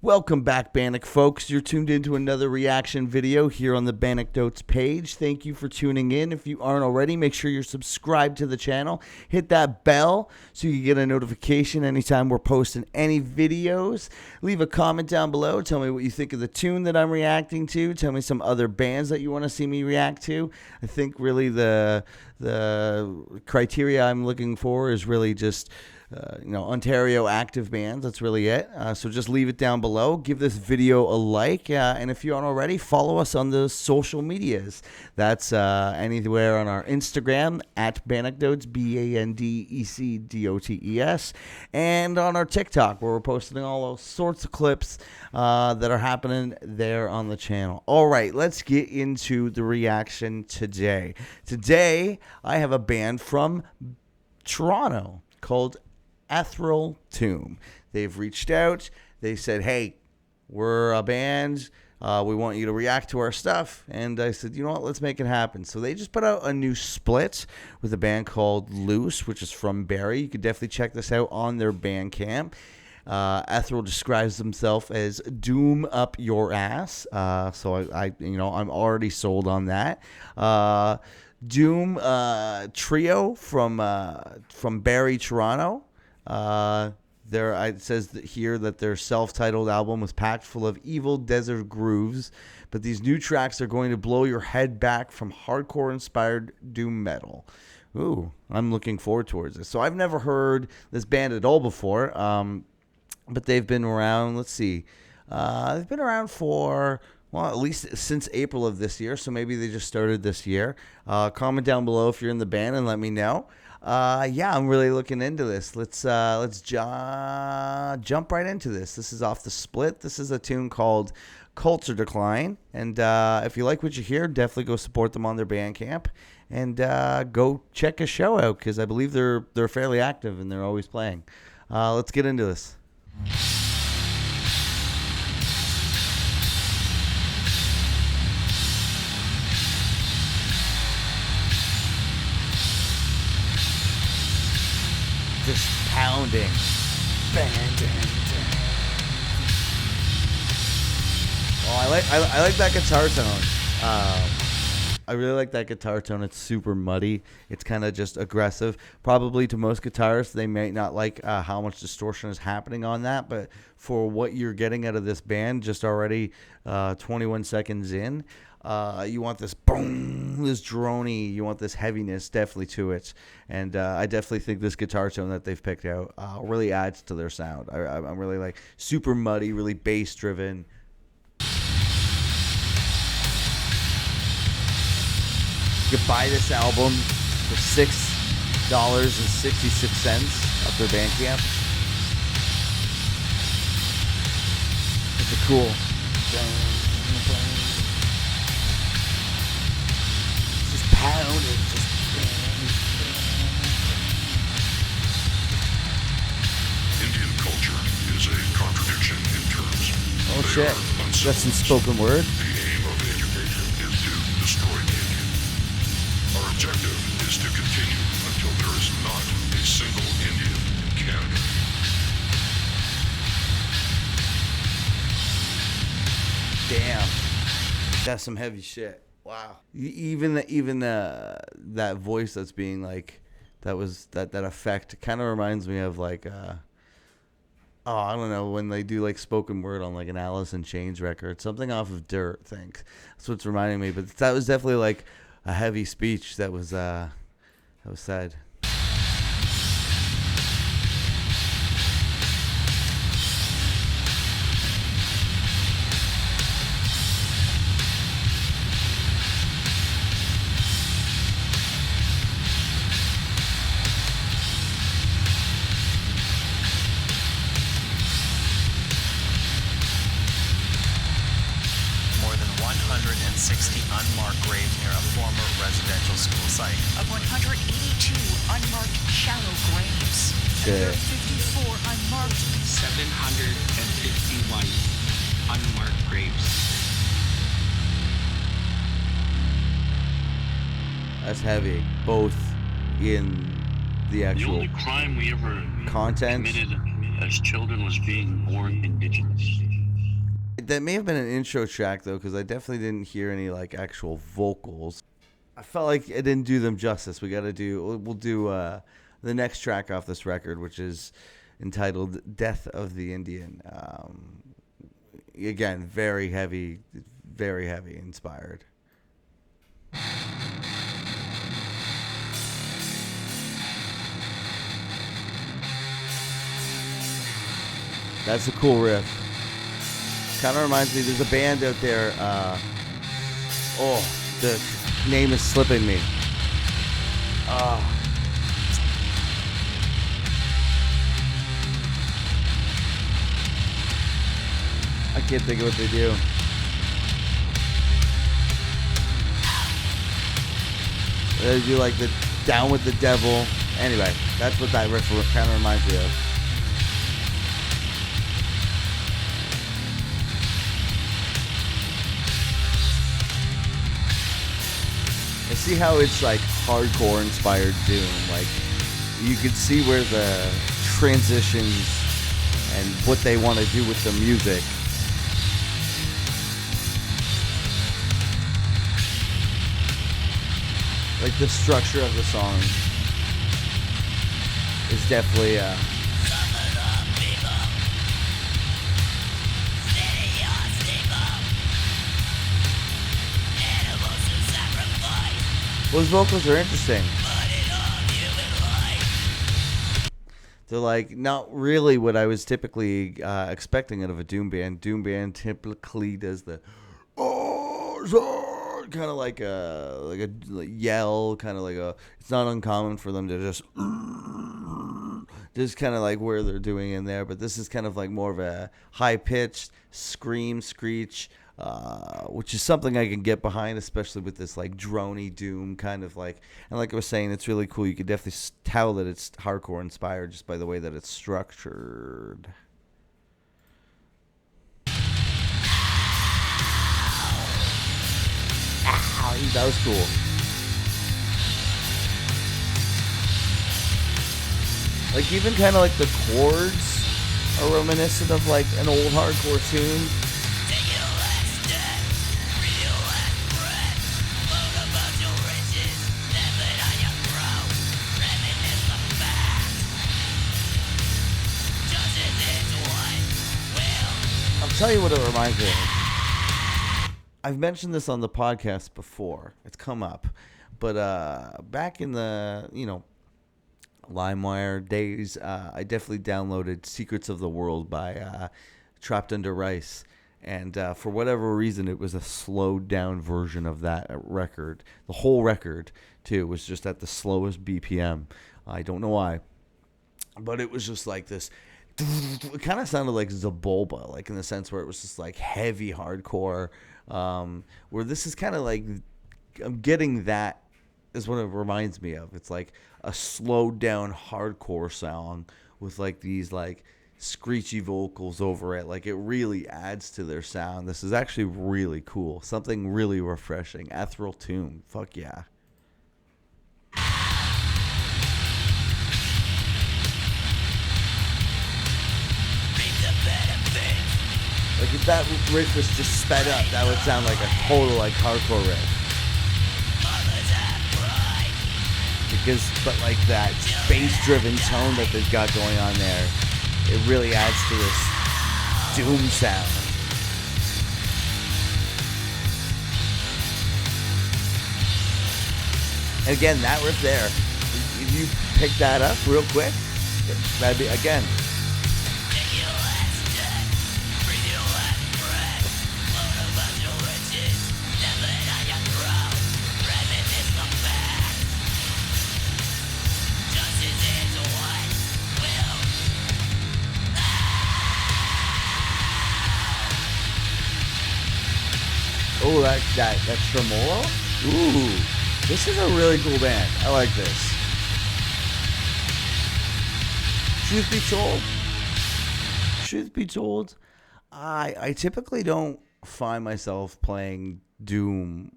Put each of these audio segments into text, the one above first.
Welcome back, Bannock folks. You're tuned into another reaction video here on the Bannockdotes page. Thank you for tuning in. If you aren't already, make sure you're subscribed to the channel. Hit that bell so you can get a notification anytime we're posting any videos. Leave a comment down below. Tell me what you think of the tune that I'm reacting to. Tell me some other bands that you want to see me react to. I think really the criteria I'm looking for is really just Ontario active bands. That's really it. So just leave it down below. Give this video a like. And if you aren't already, follow us on the social medias. That's anywhere on our Instagram at Bannockdotes, BANDECDOTES, and on our TikTok where we're posting all sorts of clips that are happening there on the channel. All right, let's get into the reaction today. Today, I have a band from Toronto called Ethereal Tomb. They've reached out. They said, hey, we're a band. We want you to react to our stuff. And I said, you know what? Let's make it happen. So they just put out a new split with a band called Loose, which is from Barrie. You could definitely check this out on their BANDCAMP. Ethereal describes himself as doom up your ass. So I'm already sold on that. Doom trio from Barrie, Toronto. It says here that their self-titled album was packed full of evil desert grooves, but these new tracks are going to blow your head back from hardcore-inspired doom metal. Ooh, I'm looking forward towards this. So I've never heard this band at all before, but they've been around. Let's see, they've been around for, well, at least since April of this year, so maybe they just started this year. Comment down below if you're in the band and let me know. Yeah, I'm really looking into this. Let's jump right into this. This is off the split. This is a tune called Culture Decline. And if you like what you hear, definitely go support them on their BANDCAMP. And go check a show out because I believe they're fairly active and they're always playing. Let's get into this. Just pounding. Bang, bang, bang. Oh, I like that guitar tone. I really like that guitar tone. It's super muddy. It's kind of just aggressive. Probably to most guitarists, they may not like how much distortion is happening on that. But for what you're getting out of this band, just already 21 seconds in, you want this boom, this droney, you want this heaviness definitely to it. And I definitely think this guitar tone that they've picked out really adds to their sound. I'm really like super muddy, really bass driven. You can buy this album for $6.66 up their BANDCAMP. It's a cool. Just pounding, just. Indian culture is a contradiction in terms. Oh shit! That's some spoken word. The aim of education is to destroy the Indian. Our objective is to continue until there is not a single Indian in Canada. Damn, that's some heavy shit. Wow. Even that voice that's being like, that effect kind of reminds me of like I don't know, when they do like spoken word on like an Alice in Chains record, something off of Dirt. I think that's what's reminding me. But that was definitely like a heavy speech that was said. More than 160 unmarked graves near a former residential school site. Of 182 unmarked shallow graves. Shit. 54 unmarked. 751 unmarked graves. That's heavy, both in the The actual only crime we ever content. committed as children was being born indigenous. that may have been an intro track though, because I definitely didn't hear any like actual vocals. I felt like it didn't do them justice. We'll do the next track off this record, which is entitled "Death of the Indian." Again, very heavy inspired. That's a cool riff. Kind of reminds me, there's a band out there. The name is slipping me. I can't think of what they do. They do like the Down with the Devil. Anyway, that's what that riff kind of reminds me of. I see how it's like hardcore inspired doom. Like you could see where the transitions and what they want to do with the music. Like the structure of the song is definitely those vocals are interesting. They're like not really what I was typically expecting out of a doom band. Doom band typically does the kind of like a yell, kind of like a. It's not uncommon for them to just kind of like where they're doing in there, but this is kind of like more of a high pitched scream, screech. Which is something I can get behind, especially with this like droney doom kind of like, and like I was saying, it's really cool. You can definitely tell that it's hardcore inspired just by the way that it's structured. Ow, that was cool. Like even kind of like the chords are reminiscent of like an old hardcore tune. Tell you what it reminds me of. I've mentioned this on the podcast before. It's come up. But back in the, LimeWire days, I definitely downloaded Secrets of the World by Trapped Under Rice. And for whatever reason, it was a slowed down version of that record. The whole record, too, was just at the slowest BPM. I don't know why. But it was just like this. It kind of sounded like Zabulba, like in the sense where it was just like heavy hardcore. Where this is kind of like, I'm getting that is what it reminds me of. It's like a slowed down hardcore song with like these like screechy vocals over it. Like it really adds to their sound. This is actually really cool. Something really refreshing. Ethereal Tomb. Fuck yeah. Like if that riff was just sped up, that would sound like a total like hardcore riff. But like that bass-driven tone that they've got going on there, it really adds to this doom sound. And again, that riff there, if you pick that up real quick, that'd be again. Oh, that tremolo? Ooh, this is a really cool band. I like this. Truth be told, I typically don't find myself playing doom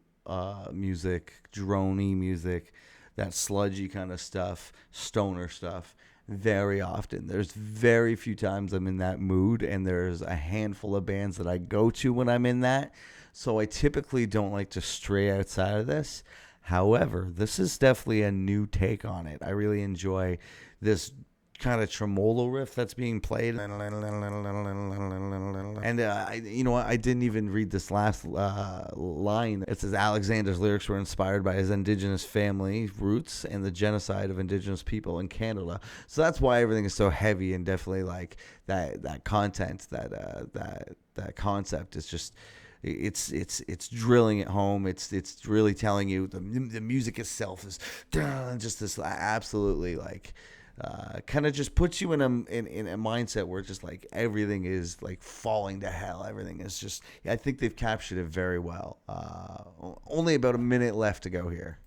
music, droney music, that sludgy kind of stuff, stoner stuff, very often. There's very few times I'm in that mood, and there's a handful of bands that I go to when I'm in that. So I typically don't like to stray outside of this. However, this is definitely a new take on it. I really enjoy this kind of tremolo riff that's being played. And you know what? I didn't even read this last line. It says Alexander's lyrics were inspired by his indigenous family roots and the genocide of indigenous people in Canada. So that's why everything is so heavy, and definitely like that content, that concept is just. It's drilling it home. It's really telling you the music itself is just this absolutely like kind of just puts you in a mindset where just like everything is like falling to hell. Everything is just. I think they've captured it very well. Only about a minute left to go here.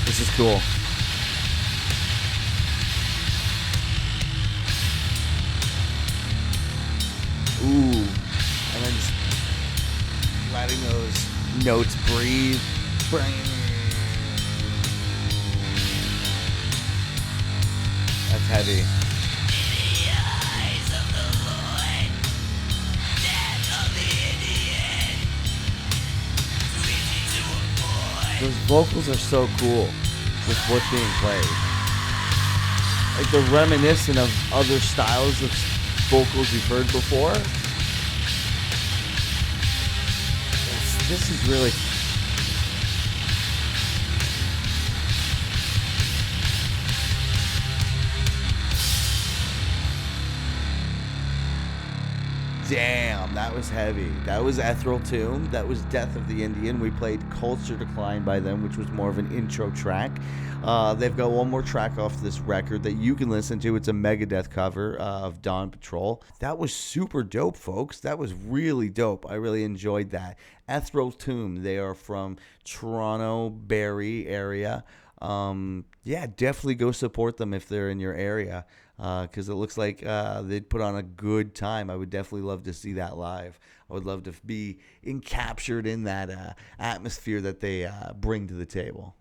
This is cool. Ooh, and then just letting those notes breathe. That's heavy. Those vocals are so cool with what's being played. Like they're reminiscent of other styles of vocals you've heard before. This is really. Damn, that was heavy. That was Ethereal Tomb. That was Death of the Indian. We played Culture Decline by them, which was more of an intro track. They've got one more track off this record that you can listen to. It's a Megadeth cover of Dawn Patrol. That was super dope, folks. That was really dope. I really enjoyed that. Ethereal Tomb. They are from Toronto, Barrie area. Yeah, definitely go support them if they're in your area. Because it looks like they'd put on a good time. I would definitely love to see that live. I would love to be captured in that atmosphere that they bring to the table.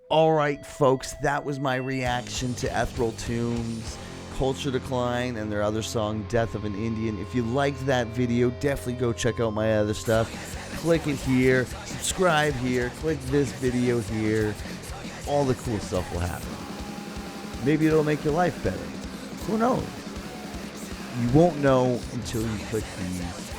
All right, folks, that was my reaction to Ethereal Tomb's Culture Decline and their other song, Death of an Indian. If you liked that video, definitely go check out my other stuff. Click it here, subscribe here, click this video here. All the cool stuff will happen. Maybe it'll make your life better. Who knows? You won't know until you click the